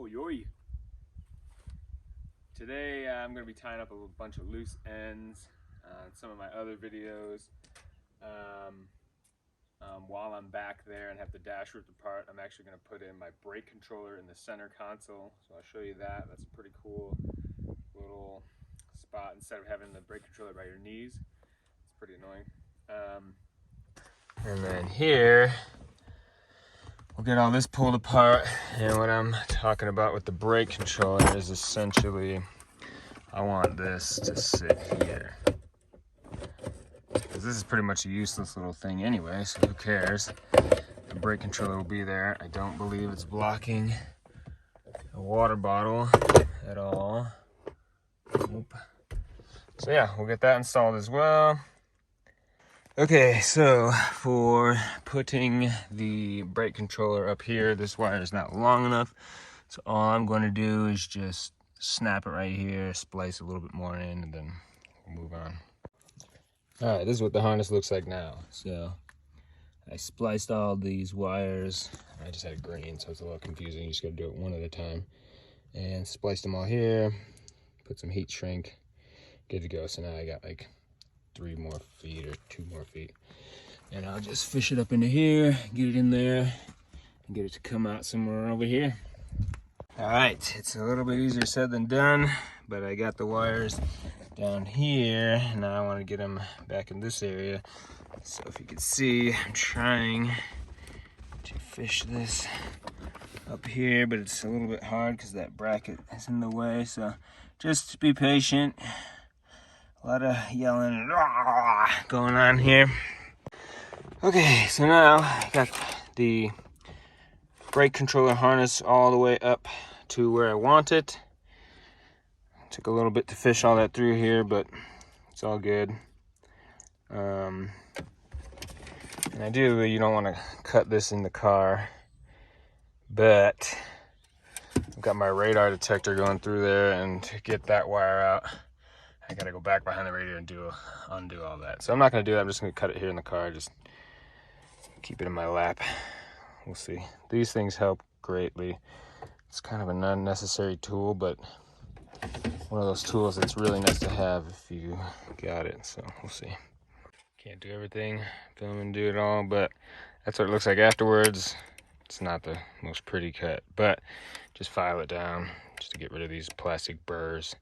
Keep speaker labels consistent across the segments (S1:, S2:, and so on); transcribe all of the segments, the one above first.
S1: Oi, oi. Today I'm going to be tying up a bunch of loose ends on some of my other videos. While I'm back there and have the dash ripped apart, I'm actually going to put in my brake controller in the center console. So I'll show you that. That's a pretty cool little spot instead of having the brake controller by your knees. It's pretty annoying. And then here, we'll get all this pulled apart, and what I'm talking about with the brake controller is essentially I want this to sit here, because this is pretty much a useless little thing anyway, so who cares. The brake controller will be there. I don't believe it's blocking a water bottle at all. Nope. So yeah, we'll get that installed as well. Okay, so for putting the brake controller up here, this wire is not long enough. So all I'm going to do is just snap it right here, splice a little bit more in, and then we'll move on. All right, this is what the harness looks like now. So I spliced all these wires. I just had it green, so it's a little confusing. You just got to do it one at a time. And spliced them all here, put some heat shrink, good to go. So now I got like 3 more feet or 2 more feet, and I'll just fish it up into here, get it in there, and get it to come out somewhere over here. All right, it's a little bit easier said than done, but I got the wires down here. Now I want to get them back in this area. So if you can see, I'm trying to fish this up here, but it's a little bit hard because that bracket is in the way. So just be patient. A lot of yelling and going on here. Okay, so now I got the brake controller harness all the way up to where I want it. Took a little bit to fish all that through here, but it's all good. And ideally, you don't want to cut this in the car, but I've got my radar detector going through there, and to get that wire out, I gotta go back behind the radiator and undo all that. So I'm not gonna do that. I'm just gonna cut it here in the car. Just keep it in my lap. We'll see. These things help greatly. It's kind of an unnecessary tool, but one of those tools that's really nice to have if you got it. So we'll see. Can't do everything, film and do it all, but that's what it looks like afterwards. It's not the most pretty cut, but just file it down just to get rid of these plastic burrs.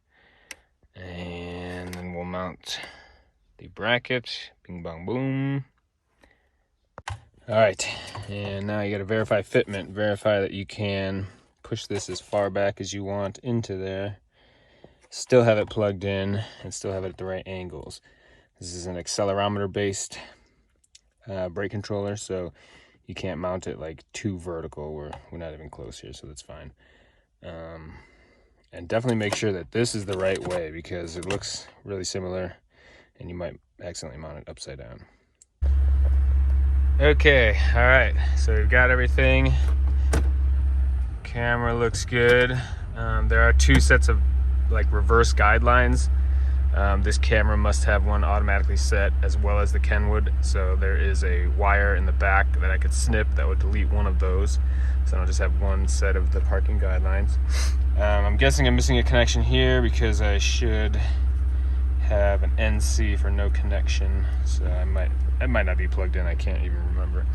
S1: And then we'll mount the bracket. Bing bong boom. All right, and now you got to verify fitment. Verify that you can push this as far back as you want into there, still have it plugged in, and still have it at the right angles. This is an accelerometer based brake controller, so you can't mount it like too vertical. We're not even close here, so that's fine. And definitely make sure that this is the right way, because it looks really similar and you might accidentally mount it upside down. Okay, all right, so we've got everything. Camera looks good. There are 2 sets of like reverse guidelines. This camera must have one automatically set, as well as the Kenwood. So there is a wire in the back that I could snip that would delete one of those. So I'll just have one set of the parking guidelines. I'm guessing I'm missing a connection here because I should have an NC for no connection. So it might not be plugged in. I can't even remember.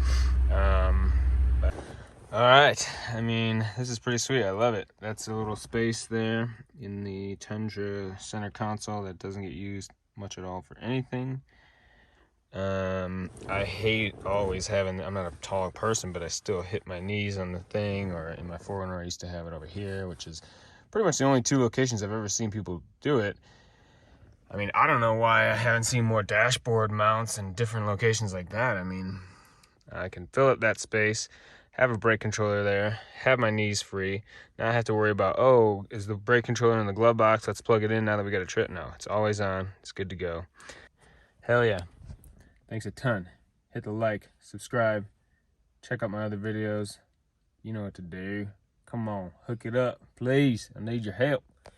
S1: All right, I mean, this is pretty sweet. I love it. That's a little space there in the Tundra center console that doesn't get used much at all for anything. I hate always having, I'm not a tall person, but I still hit my knees on the thing, or in my 4Runner I used to have it over here, which is pretty much the only 2 locations I've ever seen people do it. I mean, I don't know why I haven't seen more dashboard mounts in different locations like that. I mean, I can fill up that space, have a brake controller there, have my knees free. Now I have to worry about, oh, is the brake controller in the glove box? Let's plug it in now that we got a trip. No, it's always on. It's good to go. Hell yeah. Thanks a ton. Hit the like, subscribe, check out my other videos. You know what to do. Come on, hook it up, please. I need your help.